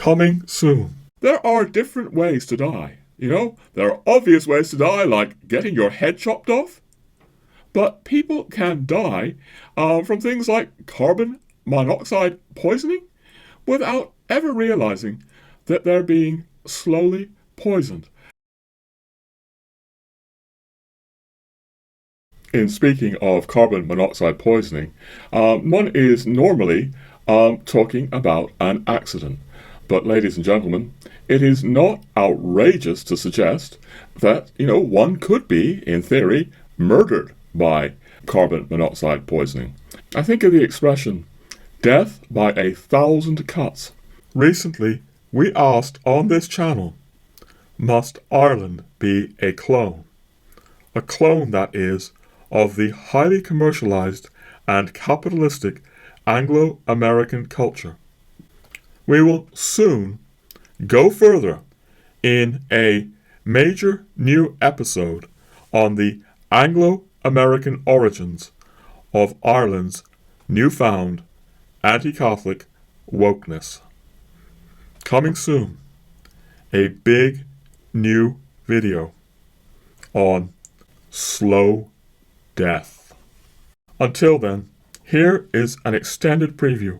Coming soon. There are different ways to die. There are obvious ways to die, like getting your head chopped off. But people can die from things like carbon monoxide poisoning without ever realizing that they're being slowly poisoned. In speaking of carbon monoxide poisoning, one is normally talking about an accident. But ladies and gentlemen, it is not outrageous to suggest that, one could be, in theory, murdered by carbon monoxide poisoning. I think of the expression, death by 1,000 cuts. Recently, we asked on this channel, must Ireland be a clone? A clone, that is, of the highly commercialized and capitalistic Anglo-American culture. We will soon go further in a major new episode on the Anglo-American origins of Ireland's newfound anti-Catholic wokeness. Coming soon, a big new video on slow death. Until then, here is an extended preview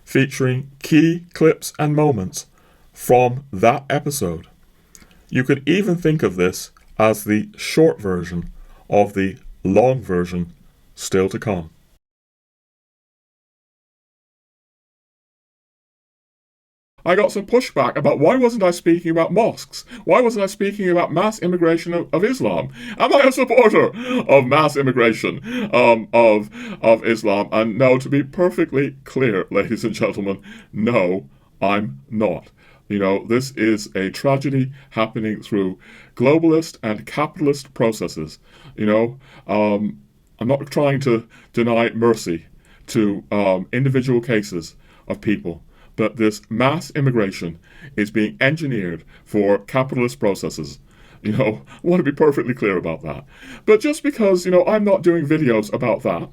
featuring key clips and moments from that episode. You could even think of this as the short version of the long version still to come. I got some pushback about why wasn't I speaking about mosques? Why wasn't I speaking about mass immigration of Islam? Am I a supporter of mass immigration of Islam? And no, to be perfectly clear, ladies and gentlemen, no, I'm not. This is a tragedy happening through globalist and capitalist processes. I'm not trying to deny mercy to individual cases of people. But this mass immigration is being engineered for capitalist processes. I want to be perfectly clear about that. But just because, I'm not doing videos about that,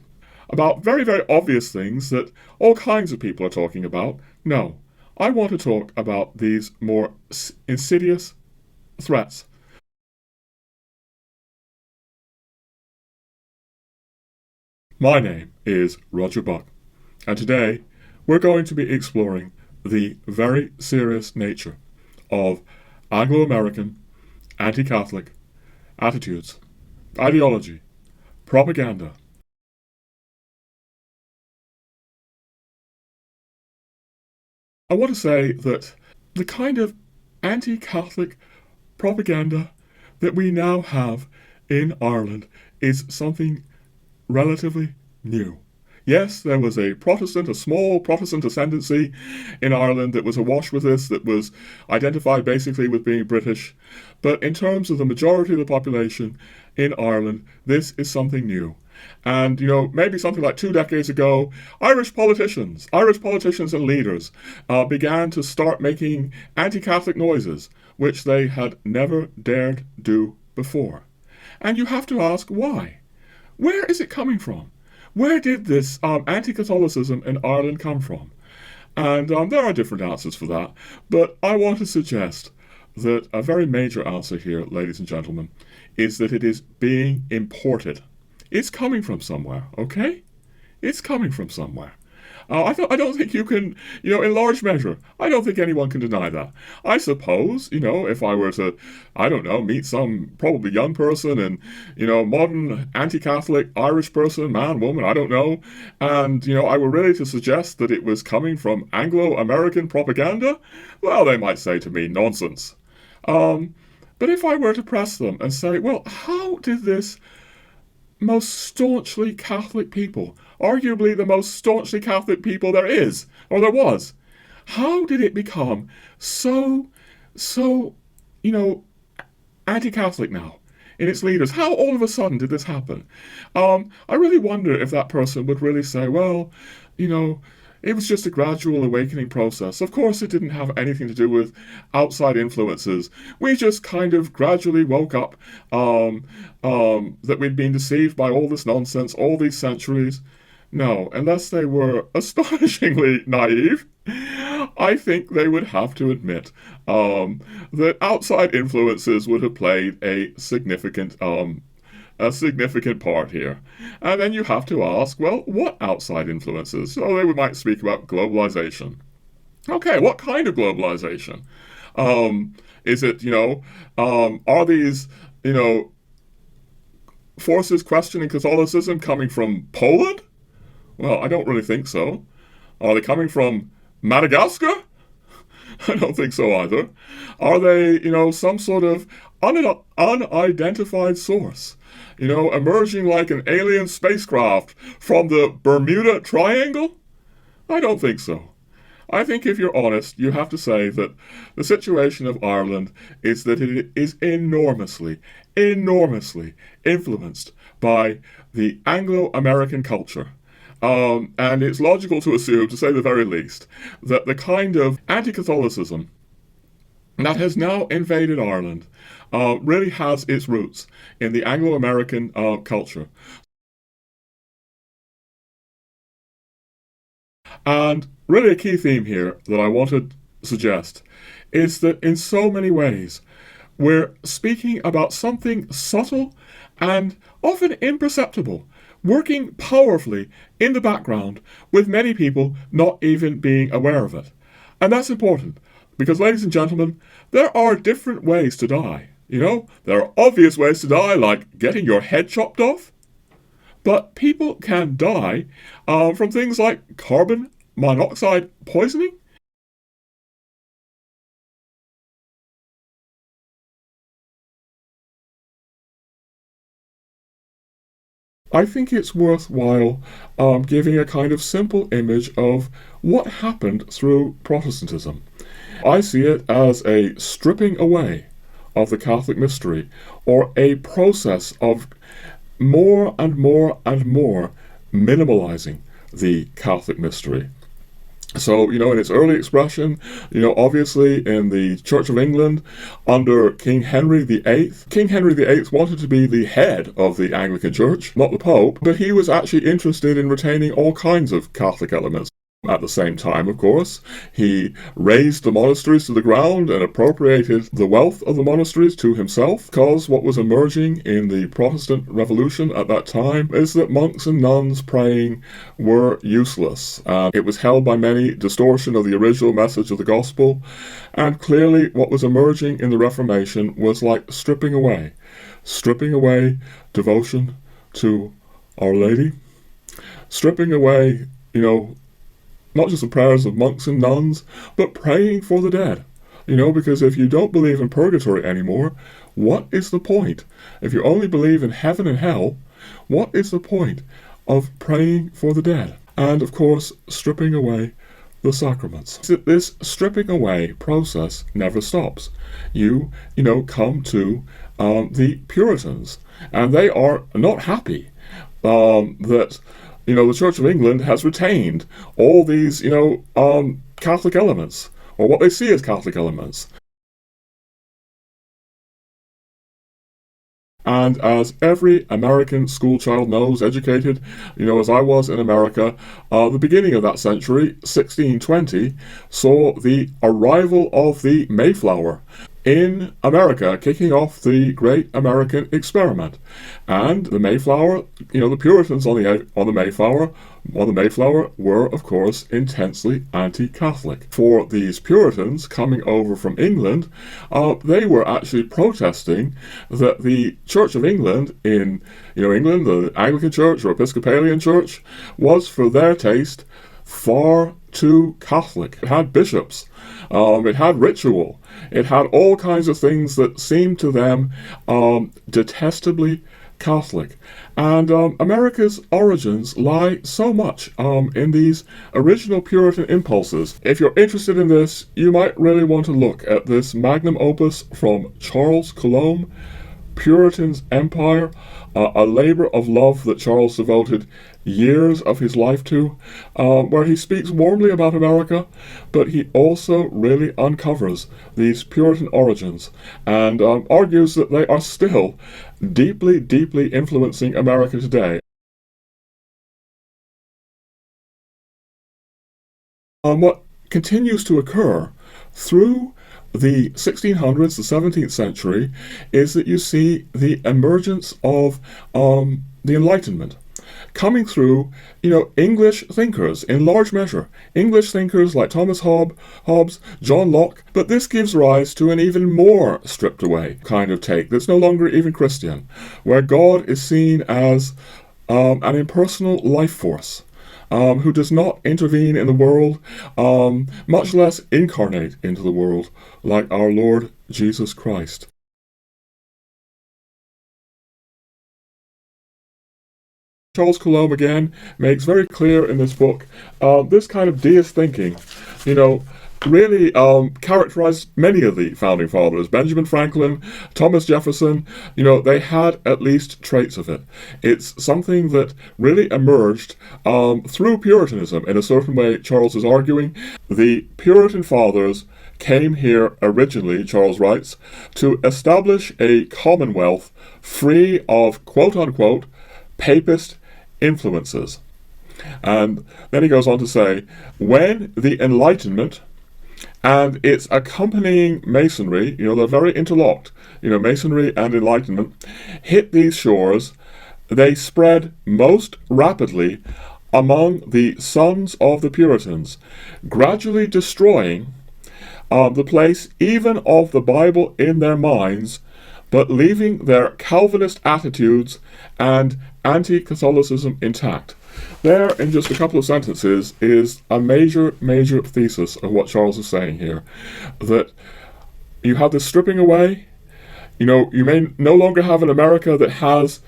about very, very obvious things that all kinds of people are talking about, no. I want to talk about these more insidious threats. My name is Roger Buck, and today we're going to be exploring the very serious nature of Anglo-American anti-Catholic attitudes, ideology, propaganda. I want to say that the kind of anti-Catholic propaganda that we now have in Ireland is something relatively new. Yes, there was a small Protestant ascendancy in Ireland that was awash with this, that was identified basically with being British. But in terms of the majority of the population in Ireland, this is something new. And, maybe something like 2 decades ago, Irish politicians and leaders began to start making anti-Catholic noises, which they had never dared do before. And you have to ask why. Where is it coming from? Where did this anti-Catholicism in Ireland come from? And there are different answers for that, but I want to suggest that a very major answer here, ladies and gentlemen, is that it is being imported. It's coming from somewhere, okay? It's coming from somewhere. I don't think you can, in large measure, I don't think anyone can deny that. I suppose, if I were to, meet some probably young person and, modern anti-Catholic Irish person, man, woman, I don't know, and, I were really to suggest that it was coming from Anglo-American propaganda, well, they might say to me, nonsense. But if I were to press them and say, well, how did this most staunchly Catholic people, arguably the most staunchly Catholic people there is, or there was, how did it become so anti-Catholic now in its leaders? How all of a sudden did this happen? I really wonder if that person would really say, well, it was just a gradual awakening process. Of course, it didn't have anything to do with outside influences. We just kind of gradually woke up that we'd been deceived by all this nonsense all these centuries. No, unless they were astonishingly naive. I think they would have to admit that outside influences would have played a significant part here. And then you have to ask, well, what outside influences? So they might speak about globalization. Okay, what kind of globalization? Is it, are these, you know, forces questioning Catholicism coming from Poland? Well, I don't really think so. Are they coming from Madagascar? I don't think so either. Are they, some sort of unidentified source? Emerging like an alien spacecraft from the Bermuda Triangle? I don't think so. I think if you're honest, you have to say that the situation of Ireland is that it is enormously, enormously influenced by the Anglo-American culture. And it's logical to assume, to say the very least, that the kind of anti-Catholicism that has now invaded Ireland really has its roots in the Anglo-American culture. And really a key theme here that I want to suggest is that in so many ways we're speaking about something subtle and often imperceptible, working powerfully in the background with many people not even being aware of it. And that's important because, ladies and gentlemen, there are different ways to die. There are obvious ways to die, like getting your head chopped off. But people can die from things like carbon monoxide poisoning. I think it's worthwhile giving a kind of simple image of what happened through Protestantism. I see it as a stripping away of the Catholic mystery, or a process of more and more and more minimalizing the Catholic mystery. So, in its early expression, obviously in the Church of England under King Henry VIII, King Henry VIII wanted to be the head of the Anglican Church, not the Pope, but he was actually interested in retaining all kinds of Catholic elements. At the same time, of course, he razed the monasteries to the ground and appropriated the wealth of the monasteries to himself, because what was emerging in the Protestant Revolution at that time is that monks and nuns praying were useless. It was held by many distortion of the original message of the gospel, and clearly what was emerging in the Reformation was like stripping away devotion to Our Lady, stripping away, not just the prayers of monks and nuns, but praying for the dead. Because if you don't believe in purgatory anymore, what is the point? If you only believe in heaven and hell, what is the point of praying for the dead? And of course, stripping away the sacraments. This stripping away process never stops. You come to the Puritans, and they are not happy that the Church of England has retained all these, Catholic elements, or what they see as Catholic elements. And as every American schoolchild knows, educated, as I was in America, the beginning of that century, 1620, saw the arrival of the Mayflower in America, kicking off the great American experiment. And the Mayflower, the Puritans on the Mayflower were, of course, intensely anti-Catholic. For these Puritans coming over from England, they were actually protesting that the Church of England in, England, the Anglican Church or Episcopalian Church, was, for their taste, far too Catholic. It had bishops. It had ritual. It had all kinds of things that seemed to them detestably Catholic. And America's origins lie so much in these original Puritan impulses. If you're interested in this, you might really want to look at this magnum opus from Charles Coulomb, Puritan's Empire, a labor of love that Charles devoted years of his life to, where he speaks warmly about America, but he also really uncovers these Puritan origins and argues that they are still deeply, deeply influencing America today. What continues to occur through the 1600s, the 17th century, is that you see the emergence of the Enlightenment coming through, English thinkers in large measure. English thinkers like Thomas Hobbes, John Locke, but this gives rise to an even more stripped away kind of take that's no longer even Christian, where God is seen as an impersonal life force. Who does not intervene in the world, much less incarnate into the world, like our Lord Jesus Christ. Charles Coulomb, again, makes very clear in this book this kind of deist thinking, really characterized many of the founding fathers. Benjamin Franklin, Thomas Jefferson, they had at least traits of it. It's something that really emerged through Puritanism in a certain way. Charles is arguing the Puritan fathers came here originally, Charles writes, to establish a commonwealth free of quote-unquote Papist influences. And then he goes on to say, when the Enlightenment and its accompanying Masonry, they're very interlocked, Masonry and Enlightenment, hit these shores, they spread most rapidly among the sons of the Puritans, gradually destroying the place even of the Bible in their minds, but leaving their Calvinist attitudes and anti-Catholicism intact. There, in just a couple of sentences, is a major thesis of what Charles is saying here. That you have this stripping away. You may no longer have an America that has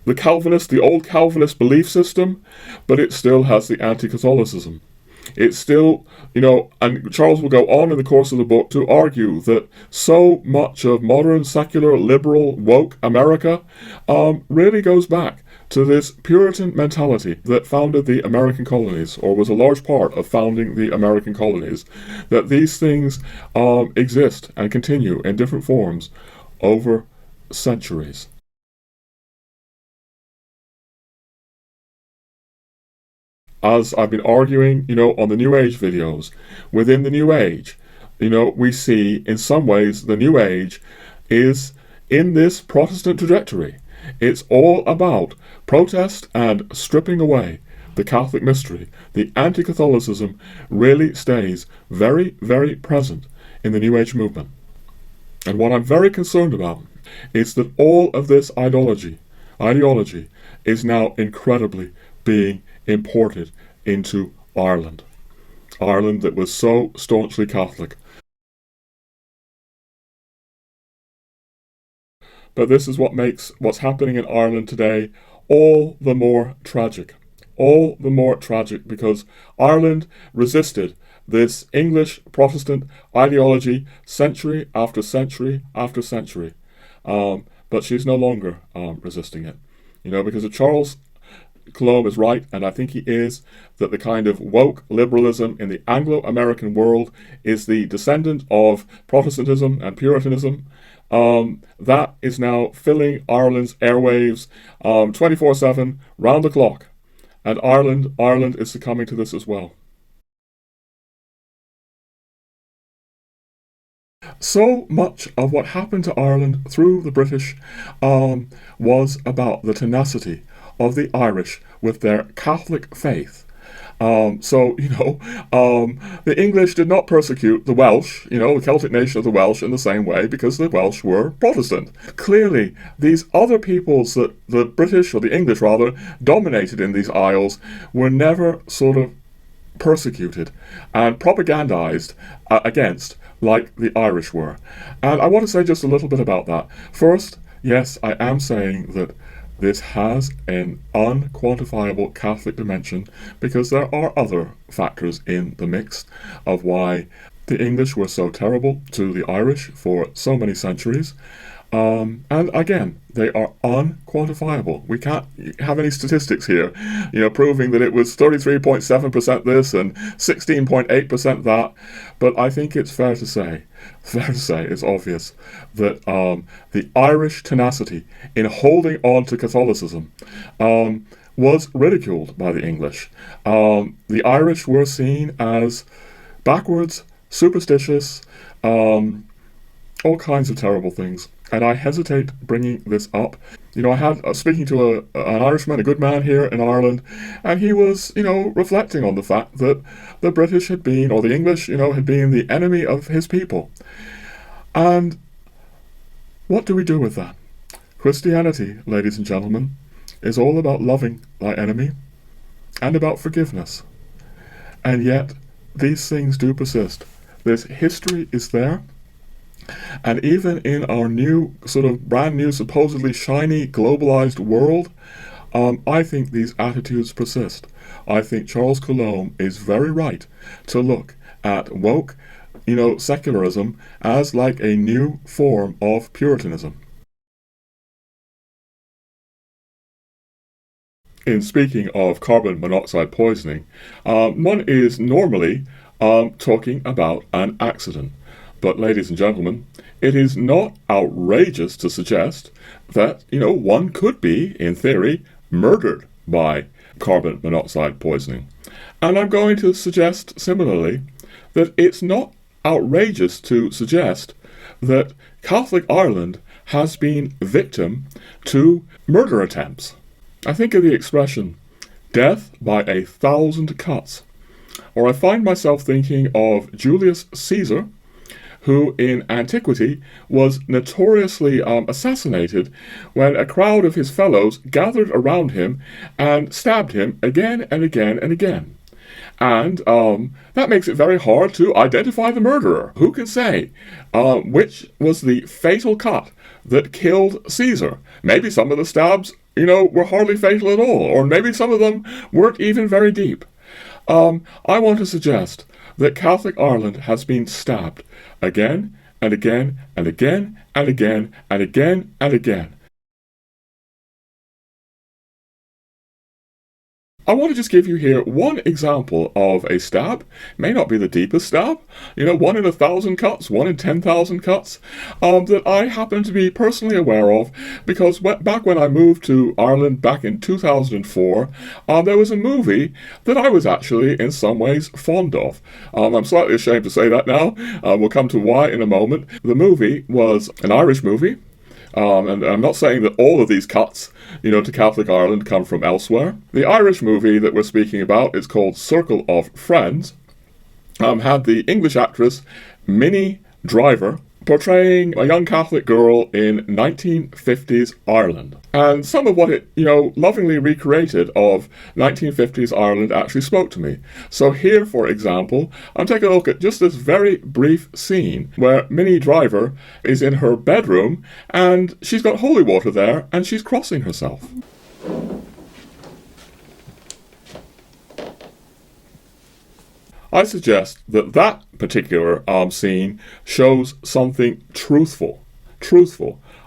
the old Calvinist belief system, but it still has the anti-Catholicism. It's still, and Charles will go on in the course of the book to argue that so much of modern, secular, liberal, woke America really goes back to this Puritan mentality that founded the American colonies, or was a large part of founding the American colonies, that these things exist and continue in different forms over centuries. As I've been arguing, on the New Age videos, within the New Age, we see in some ways the New Age is in this Protestant trajectory. It's all about protest and stripping away the Catholic mystery. The anti-Catholicism really stays very, very present in the New Age movement. And what I'm very concerned about is that all of this ideology is now incredibly being imported into Ireland. Ireland that was so staunchly Catholic. But this is what makes what's happening in Ireland today all the more tragic. All the more tragic because Ireland resisted this English Protestant ideology century after century after century. But she's no longer resisting it. Because of Charles Coulomb is right, and I think he is, that the kind of woke liberalism in the Anglo-American world is the descendant of Protestantism and Puritanism. That is now filling Ireland's airwaves 24/7, round the clock. And Ireland is succumbing to this as well. So much of what happened to Ireland through the British was about the tenacity of the Irish with their Catholic faith. The English did not persecute the Welsh, the Celtic nation of the Welsh, in the same way because the Welsh were Protestant. Clearly, these other peoples that the British, or the English rather, dominated in these isles were never sort of persecuted and propagandized against like the Irish were. And I want to say just a little bit about that. First, yes, I am saying that this has an unquantifiable Catholic dimension because there are other factors in the mix of why the English were so terrible to the Irish for so many centuries. And again, they are unquantifiable. We can't have any statistics here, proving that it was 33.7% this and 16.8% that. But I think it's fair to say, it's obvious, that the Irish tenacity in holding on to Catholicism was ridiculed by the English. The Irish were seen as backwards, superstitious, all kinds of terrible things. And I hesitate bringing this up. I had speaking to an Irishman, a good man here in Ireland, and he was, reflecting on the fact that the British had been, or the English, had been the enemy of his people. And what do we do with that? Christianity, ladies and gentlemen, is all about loving thy enemy and about forgiveness. And yet, these things do persist. This history is there. And even in our new, sort of brand new, supposedly shiny, globalized world, I think these attitudes persist. I think Charles Coulomb is very right to look at woke, secularism as like a new form of Puritanism. In speaking of carbon monoxide poisoning, one is normally talking about an accident. But, ladies and gentlemen, it is not outrageous to suggest that, one could be, in theory, murdered by carbon monoxide poisoning. And I'm going to suggest similarly that it's not outrageous to suggest that Catholic Ireland has been victim to murder attempts. I think of the expression, death by 1,000 cuts. Or I find myself thinking of Julius Caesar, who in antiquity was notoriously assassinated when a crowd of his fellows gathered around him and stabbed him again and again and again. And that makes it very hard to identify the murderer. Who can say which was the fatal cut that killed Caesar? Maybe some of the stabs, were hardly fatal at all, or maybe some of them weren't even very deep. I want to suggest that Catholic Ireland has been stabbed again and again and again and again and again and again. I want to just give you here one example of a stab. It may not be the deepest stab, 1 in 1,000 cuts, 1 in 10,000 cuts, that I happen to be personally aware of, because back when I moved to Ireland back in 2004, there was a movie that I was actually in some ways fond of. I'm slightly ashamed to say that now. We'll come to why in a moment. The movie was an Irish movie. And I'm not saying that all of these cuts, to Catholic Ireland come from elsewhere. The Irish movie that we're speaking about is called Circle of Friends. Had the English actress Minnie Driver portraying a young Catholic girl in 1950s Ireland. And some of what it, lovingly recreated of 1950s Ireland actually spoke to me. So here, for example, I'm taking a look at just this very brief scene where Minnie Driver is in her bedroom and she's got holy water there and she's crossing herself. I suggest that that particular scene shows something truthful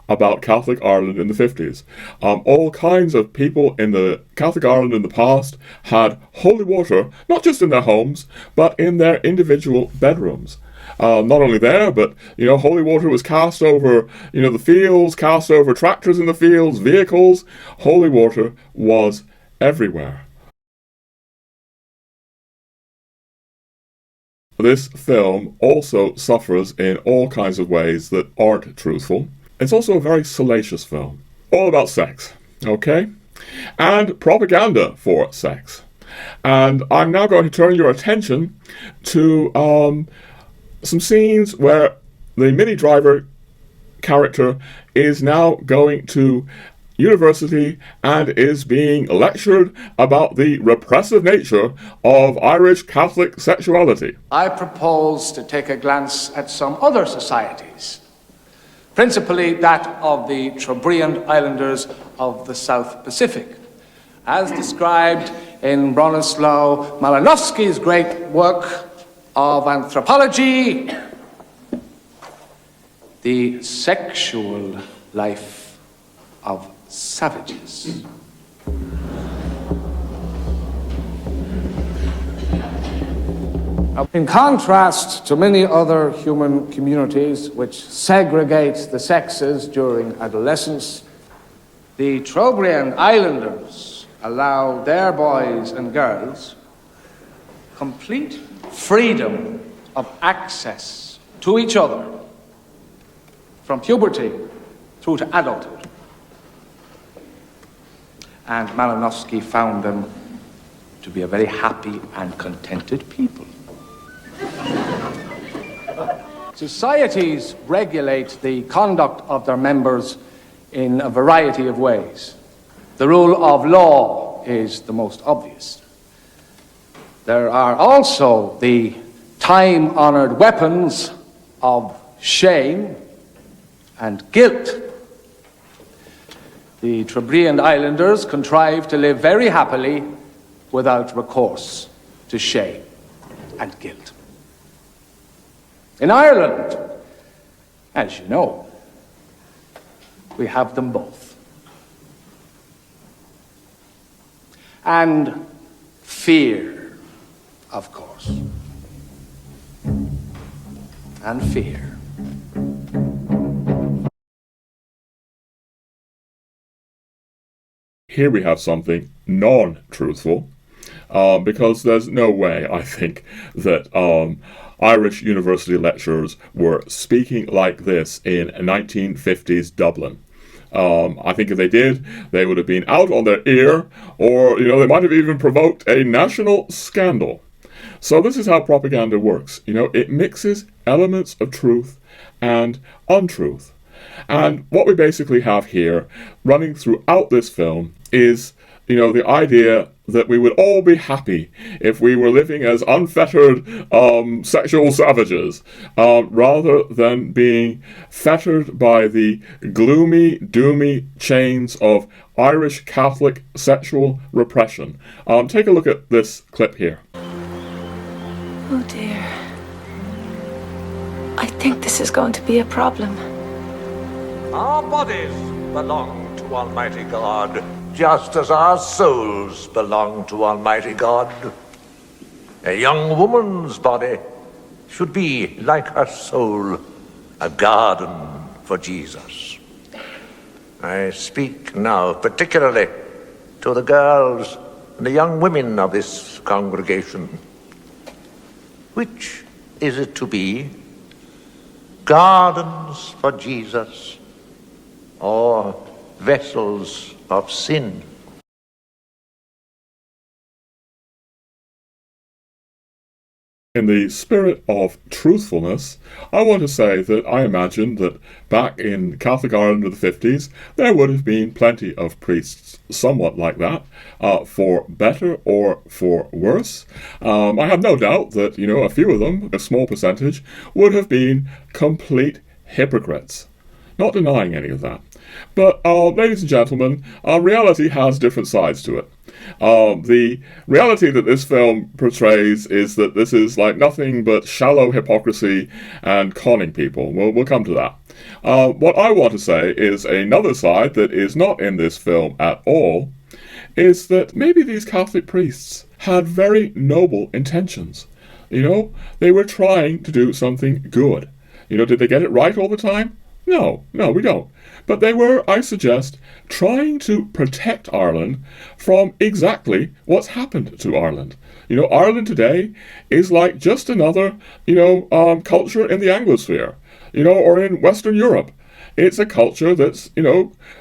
about Catholic Ireland in the 50s. All kinds of people in the Catholic Ireland in the past had holy water, not just in their homes, but in their individual bedrooms. Not only there, but, holy water was cast over, the fields, cast over tractors in the fields, vehicles. Holy water was everywhere. This film also suffers in all kinds of ways that aren't truthful. It's also a very salacious film, all about sex, okay? And propaganda for sex. And I'm now going to turn your attention to some scenes where the Minnie Driver character is now going to university and is being lectured about the repressive nature of Irish Catholic sexuality. I propose to take a glance at some other societies, principally that of the Trobriand Islanders of the South Pacific, as described in Bronislaw Malinowski's great work of anthropology, The Sexual Life of Savages. In contrast to many other human communities which segregate the sexes during adolescence, the Trobriand Islanders allow their boys and girls complete freedom of access to each other from puberty through to adulthood. And Malinowski found them to be a very happy and contented people. Societies regulate the conduct of their members in a variety of ways. The rule of law is the most obvious. There are also the time-honored weapons of shame and guilt. The Trobriand Islanders contrived to live very happily without recourse to shame and guilt. In Ireland, as you know, we have them both. And fear, of course. And fear. Here we have something non-truthful, because there's no way, I think, that Irish university lecturers were speaking like this in 1950s Dublin. I think if they did, they would have been out on their ear, or, they might have even provoked a national scandal. So this is how propaganda works. It mixes elements of truth and untruth. And what we basically have here, running throughout this film, is, the idea that we would all be happy if we were living as unfettered sexual savages, rather than being fettered by the gloomy, doomy chains of Irish Catholic sexual repression. Take a look at this clip here. Oh dear. I think this is going to be a problem. Our bodies belong to Almighty God, just as our souls belong to Almighty God. A young woman's body should be, like her soul, a garden for Jesus. I speak now particularly to the girls and the young women of this congregation. Which is it to be? Gardens for Jesus, or vessels of sin? In the spirit of truthfulness, I want to say that I imagine that back in Catholic Ireland of the 50s, there would have been plenty of priests somewhat like that, for better or for worse. I have no doubt that, a few of them, a small percentage, would have been complete hypocrites. Not denying any of that. But, ladies and gentlemen, reality has different sides to it. The reality that this film portrays is that this is like nothing but shallow hypocrisy and conning people. We'll come to that. What I want to say is another side that is not in this film at all, is that maybe these Catholic priests had very noble intentions. They were trying to do something good. Did they get it right all the time? No, we don't. But they were, I suggest, trying to protect Ireland from exactly what's happened to Ireland. Ireland today is like just another, culture in the Anglosphere, or in Western Europe. It's a culture that's,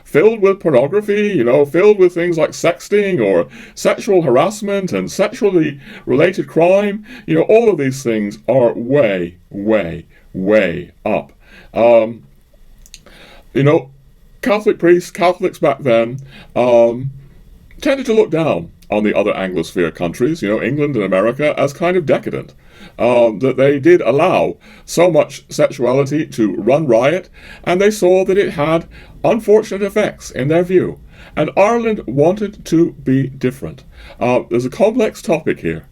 filled with pornography, filled with things like sexting or sexual harassment and sexually related crime. All of these things are way, way, way up. Catholic priests, Catholics back then, tended to look down on the other Anglosphere countries, England and America, as kind of decadent. That they did allow so much sexuality to run riot, and they saw that it had unfortunate effects in their view. And Ireland wanted to be different. There's a complex topic here.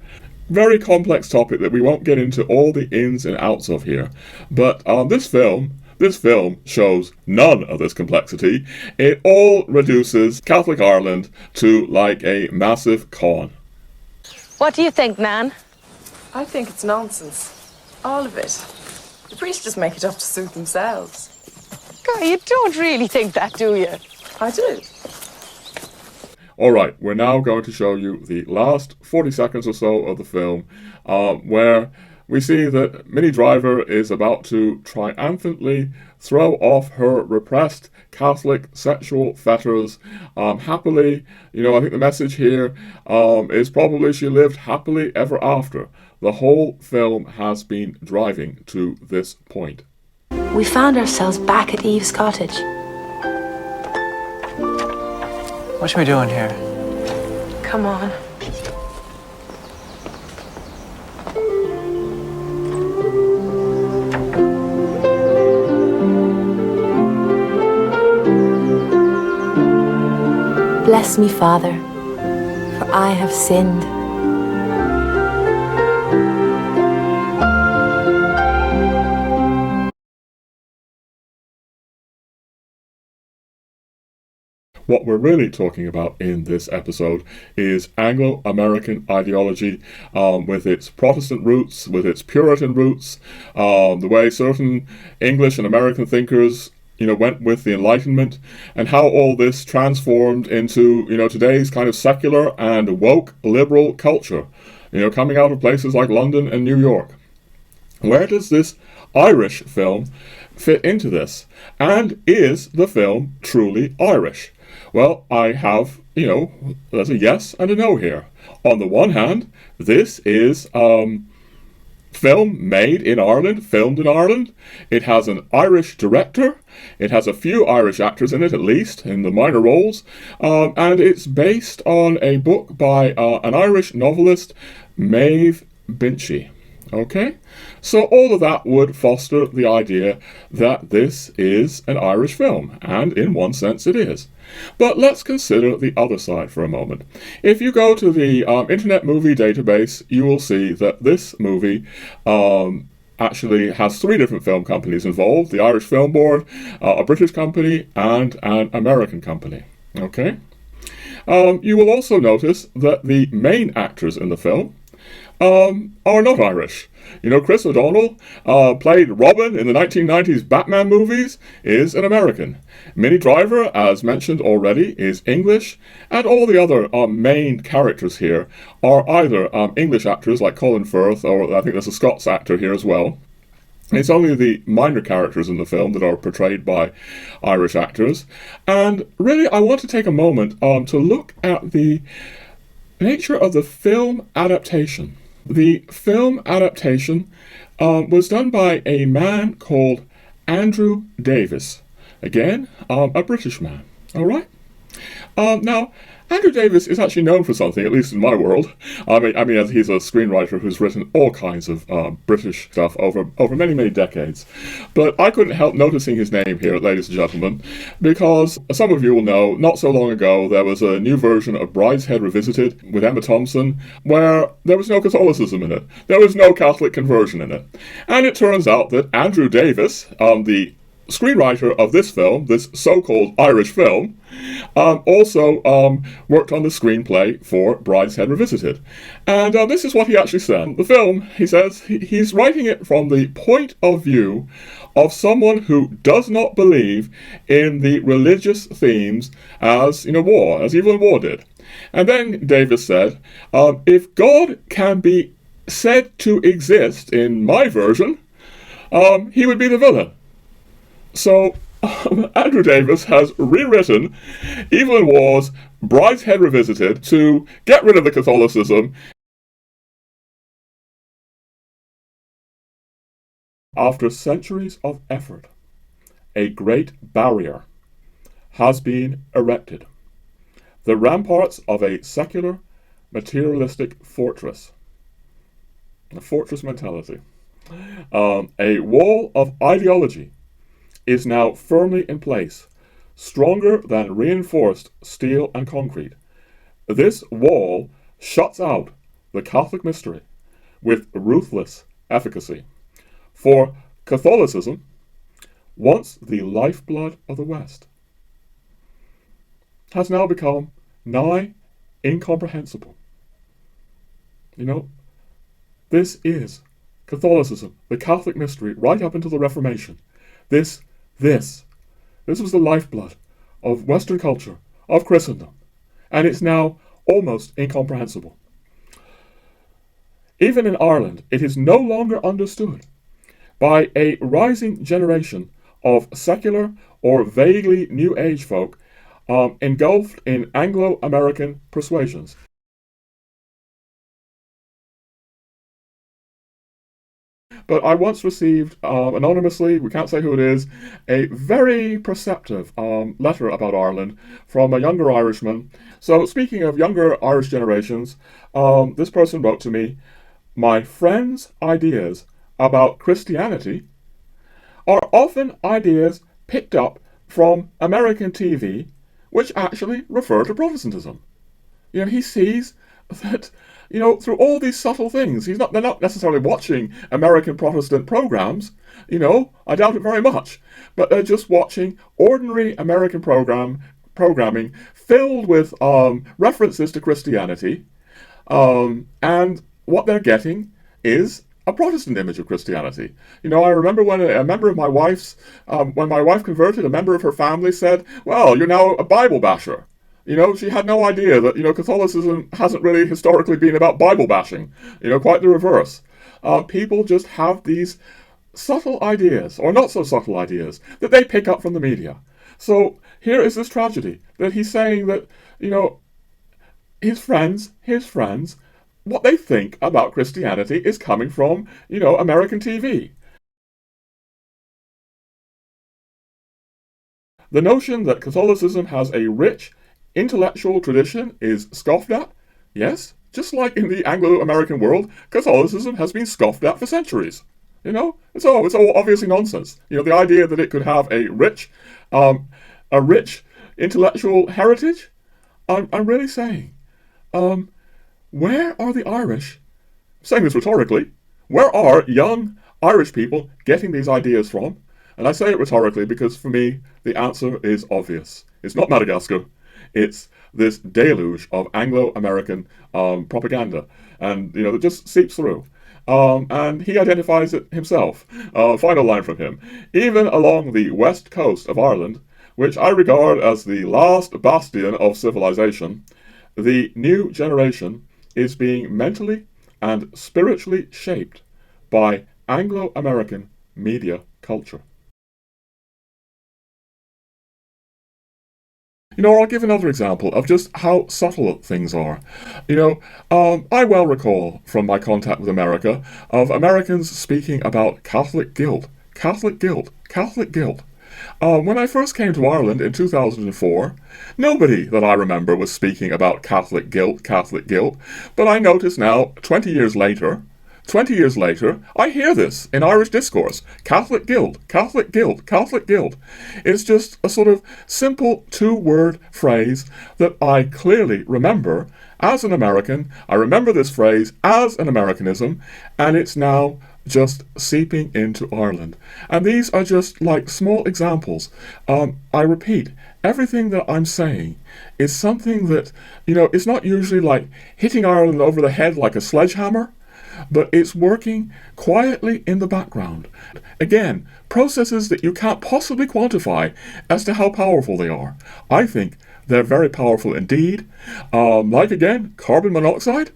Very complex topic that we won't get into all the ins and outs of here. But this film shows none of this complexity. It all reduces Catholic Ireland to like a massive con. What do you think, Nan? I think it's nonsense. All of it. The priests just make it up to suit themselves. God, you don't really think that, do you? I do. Alright, we're now going to show you the last 40 seconds or so of the film, where we see that Minnie Driver is about to triumphantly throw off her repressed Catholic sexual fetters happily. I think the message here is probably she lived happily ever after. The whole film has been driving to this point. We found ourselves back at Eve's cottage. What are we doing here? Come on. Bless me, Father, for I have sinned. What we're really talking about in this episode is Anglo-American ideology, with its Protestant roots, with its Puritan roots, the way certain English and American thinkers went with the Enlightenment, and how all this transformed into, today's kind of secular and woke liberal culture, coming out of places like London and New York. Where does this Irish film fit into this? And is the film truly Irish? Well, I have, there's a yes and a no here. On the one hand, this is film made in Ireland, filmed in Ireland. It has an Irish director. It has a few Irish actors in it, at least, in the minor roles. And it's based on a book by an Irish novelist, Maeve Binchy. Okay? So all of that would foster the idea that this is an Irish film, and in one sense it is. But let's consider the other side for a moment. If you go to the Internet Movie Database, you will see that this movie actually has 3 different film companies involved: the Irish Film Board, a British company, and an American company. Okay? You will also notice that the main actors in the film are not Irish. Chris O'Donnell played Robin in the 1990s Batman movies, is an American. Minnie Driver, as mentioned already, is English, and all the other main characters here are either English actors like Colin Firth, or I think there's a Scots actor here as well. It's only the minor characters in the film that are portrayed by Irish actors. And really, I want to take a moment to look at the nature of the film adaptation. The film adaptation was done by a man called Andrew Davis. Again, a British man. All right? Now, Andrew Davis is actually known for something, at least in my world. I mean, he's a screenwriter who's written all kinds of British stuff over many, many decades. But I couldn't help noticing his name here, ladies and gentlemen, because some of you will know, not so long ago, there was a new version of Brideshead Revisited with Emma Thompson, where there was no Catholicism in it. There was no Catholic conversion in it. And it turns out that Andrew Davis, the screenwriter of this film, this so-called Irish film, also worked on the screenplay for Brideshead Revisited. And this is what he actually said. The film, he says, he's writing it from the point of view of someone who does not believe in the religious themes as, war, as Evelyn Waugh did. And then Davis said, if God can be said to exist in my version, he would be the villain. So, Andrew Davis has rewritten Evelyn Waugh's Brideshead Revisited to get rid of the Catholicism. After centuries of effort, a great barrier has been erected. The ramparts of a secular, materialistic fortress. A fortress mentality. A wall of ideology is now firmly in place, stronger than reinforced steel and concrete. This wall shuts out the Catholic mystery with ruthless efficacy. For Catholicism, once the lifeblood of the West, has now become nigh incomprehensible. This is Catholicism, the Catholic mystery, right up until the Reformation. This was the lifeblood of Western culture, of Christendom. and it's now almost incomprehensible. Even in Ireland, it is no longer understood by a rising generation of secular or vaguely New Age folk engulfed in Anglo-American persuasions. But I once received, anonymously, we can't say who it is, a very perceptive letter about Ireland from a younger Irishman. So speaking of younger Irish generations, this person wrote to me, "My friends' ideas about Christianity are often ideas picked up from American TV, which actually refer to Protestantism." He sees that, through all these subtle things, they're not necessarily watching American Protestant programs, I doubt it very much, but they're just watching ordinary American programming filled with references to Christianity, and what they're getting is a Protestant image of Christianity. I remember when a member of my wife's, when my wife converted, a member of her family said, "Well, you're now a Bible basher." She had no idea that, Catholicism hasn't really historically been about Bible bashing. Quite the reverse. People just have these subtle ideas, or not so subtle ideas, that they pick up from the media. So here is this tragedy, that he's saying that, his friends, what they think about Christianity is coming from, American TV. The notion that Catholicism has a rich intellectual tradition is scoffed at. Yes, just like in the Anglo-American world, Catholicism has been scoffed at for centuries. It's all obviously nonsense. The idea that it could have a rich intellectual heritage. I'm really saying, where are the Irish? Saying this rhetorically, where are young Irish people getting these ideas from? And I say it rhetorically because for me, the answer is obvious. It's not Madagascar. It's this deluge of Anglo-American propaganda, and that just seeps through. And he identifies it himself. Final line from him: "Even along the west coast of Ireland, which I regard as the last bastion of civilization, the new generation is being mentally and spiritually shaped by Anglo-American media culture." I'll give another example of just how subtle things are. I well recall from my contact with America of Americans speaking about Catholic guilt. Catholic guilt. Catholic guilt. When I first came to Ireland in 2004, nobody that I remember was speaking about Catholic guilt, but I notice now, 20 years later, I hear this in Irish discourse. Catholic guilt, Catholic guilt, Catholic guilt. It's just a sort of simple two-word phrase that I clearly remember as an American. I remember this phrase as an Americanism, and it's now just seeping into Ireland. And these are just like small examples. I repeat, everything that I'm saying is something that, it's not usually like hitting Ireland over the head like a sledgehammer, but it's working quietly in the background. Again, processes that you can't possibly quantify as to how powerful they are. I think they're very powerful indeed. Like again, carbon monoxide.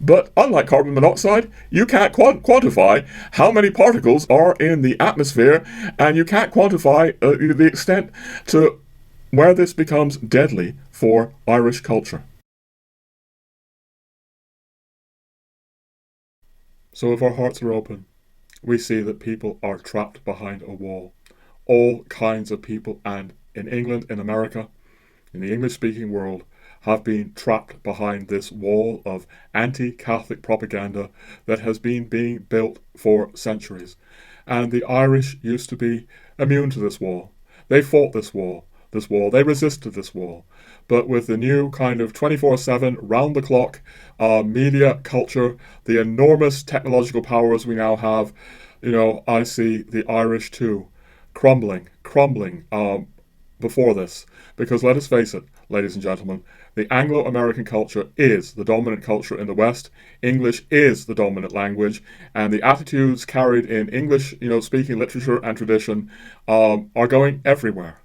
But unlike carbon monoxide, you can't quantify how many particles are in the atmosphere, and you can't quantify the extent to where this becomes deadly for Irish culture. So if our hearts are open, we see that people are trapped behind a wall. All kinds of people, and in England, in America, in the English-speaking world, have been trapped behind this wall of anti-Catholic propaganda that has been being built for centuries. And the Irish used to be immune to this wall. They fought this wall. They resisted this wall. But with the new kind of 24/7, round-the-clock media culture, the enormous technological powers we now have, I see the Irish too crumbling before this. Because let us face it, ladies and gentlemen, the Anglo-American culture is the dominant culture in the West. English is the dominant language, and the attitudes carried in English, speaking literature and tradition are going everywhere.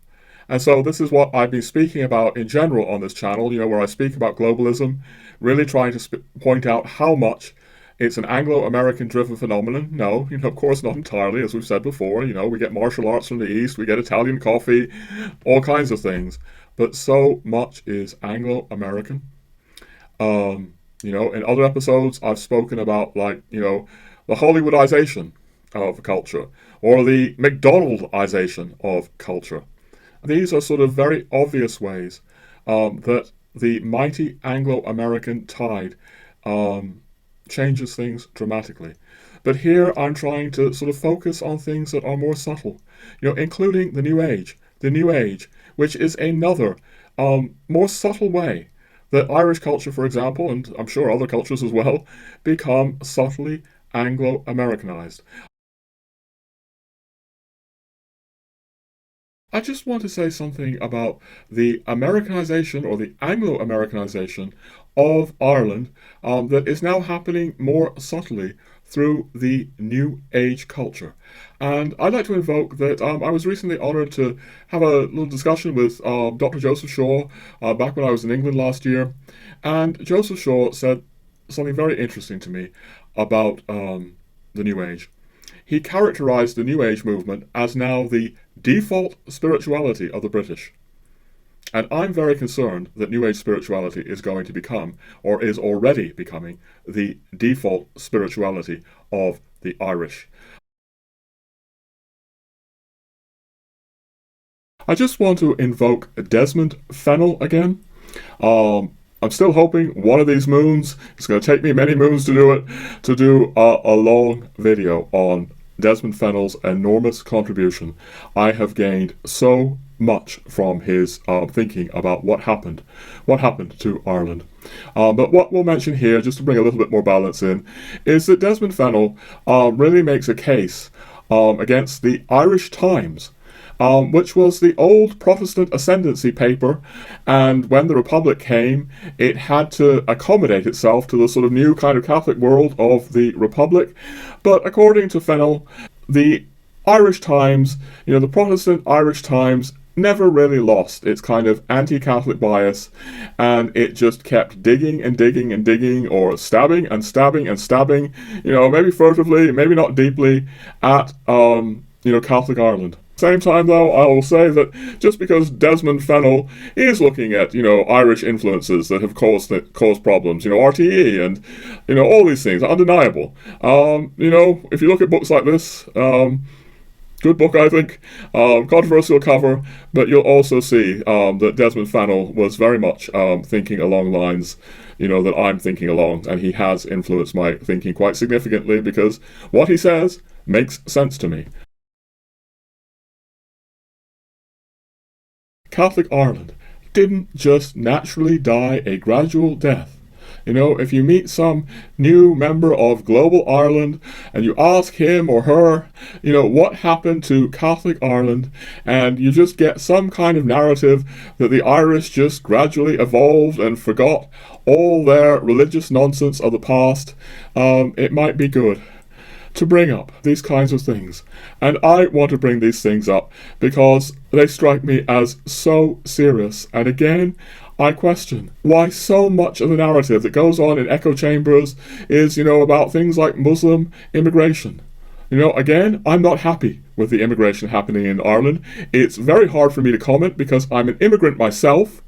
And so this is what I've been speaking about in general on this channel, where I speak about globalism, really trying to point out how much it's an Anglo-American driven phenomenon. No, of course not entirely, as we've said before. We get martial arts from the East, we get Italian coffee, all kinds of things. But so much is Anglo-American. In other episodes, I've spoken about, the Hollywoodization of culture, or the McDonaldization of culture. These are sort of very obvious ways that the mighty Anglo-American tide changes things dramatically. But here I'm trying to sort of focus on things that are more subtle, including the New Age, which is another more subtle way that Irish culture, for example, and I'm sure other cultures as well, become subtly Anglo-Americanized. I just want to say something about the Americanization or the Anglo-Americanization of Ireland that is now happening more subtly through the New Age culture. And I'd like to invoke that I was recently honoured to have a little discussion with Dr. Joseph Shaw back when I was in England last year. And Joseph Shaw said something very interesting to me about the New Age. He characterized the New Age movement as now the default spirituality of the British. And I'm very concerned that New Age spirituality is going to become, or is already becoming, the default spirituality of the Irish. I just want to invoke Desmond Fennell again. I'm still hoping one of these moons, it's going to take me many moons to do it, to do a long video on Desmond Fennell's enormous contribution. I have gained so much from his thinking about what happened to Ireland. But what we'll mention here, just to bring a little bit more balance in, is that Desmond Fennell really makes a case against the Irish Times, which was the old Protestant ascendancy paper, and when the Republic came, it had to accommodate itself to the sort of new kind of Catholic world of the Republic. But according to Fennell, the Irish Times, the Protestant Irish Times, never really lost its kind of anti-Catholic bias, and it just kept digging and digging and digging, or stabbing and stabbing and stabbing, maybe furtively, maybe not deeply, at Catholic Ireland. Same time, though, I will say that just because Desmond Fennell is looking at, Irish influences that have caused problems, RTE and, all these things, undeniable. If you look at books like this, good book, I think, controversial cover, but you'll also see that Desmond Fennell was very much thinking along lines, that I'm thinking along, and he has influenced my thinking quite significantly, because what he says makes sense to me. Catholic Ireland didn't just naturally die a gradual death. If you meet some new member of Global Ireland and you ask him or her, what happened to Catholic Ireland, and you just get some kind of narrative that the Irish just gradually evolved and forgot all their religious nonsense of the past, it might be good to bring up these kinds of things. And I want to bring these things up because they strike me as so serious. And again, I question why so much of the narrative that goes on in echo chambers is, about things like Muslim immigration. Again, I'm not happy with the immigration happening in Ireland. It's very hard for me to comment because I'm an immigrant myself.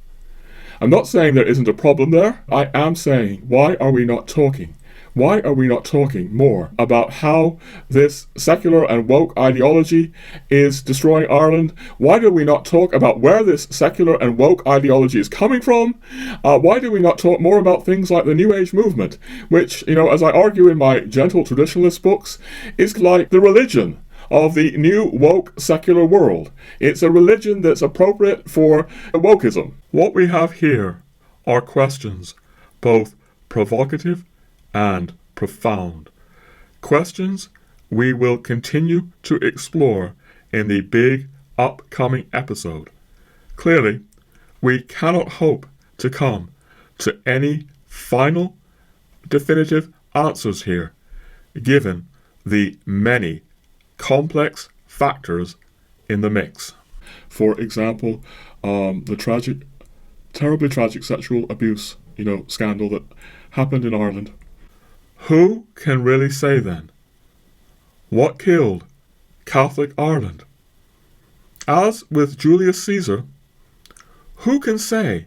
I'm not saying there isn't a problem there. I am saying, why are we not talking? Why are we not talking more about how this secular and woke ideology is destroying Ireland? Why do we not talk about where this secular and woke ideology is coming from? Why do we not talk more about things like the New Age movement, which, as I argue in my Gentle Traditionalist books, is like the religion of the new woke secular world. It's a religion that's appropriate for wokeism. What we have here are questions, both provocative and profound. Questions we will continue to explore in the big upcoming episode. Clearly, we cannot hope to come to any final, definitive answers here, given the many complex factors in the mix. For example, the terribly tragic sexual abuse, scandal that happened in Ireland. Who can really say then what killed Catholic Ireland? As with Julius Caesar, who can say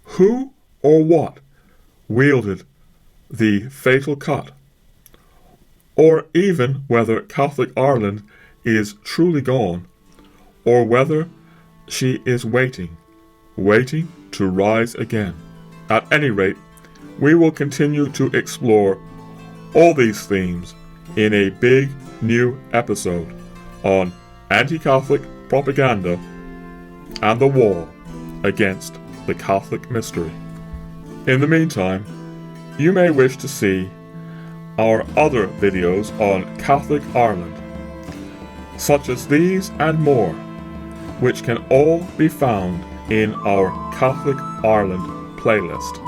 who or what wielded the fatal cut, or even whether Catholic Ireland is truly gone, or whether she is waiting to rise again? At any rate, we will continue to explore all these themes in a big new episode on anti-Catholic propaganda and the war against the Catholic mystery. In the meantime, you may wish to see our other videos on Catholic Ireland, such as these and more, which can all be found in our Catholic Ireland playlist.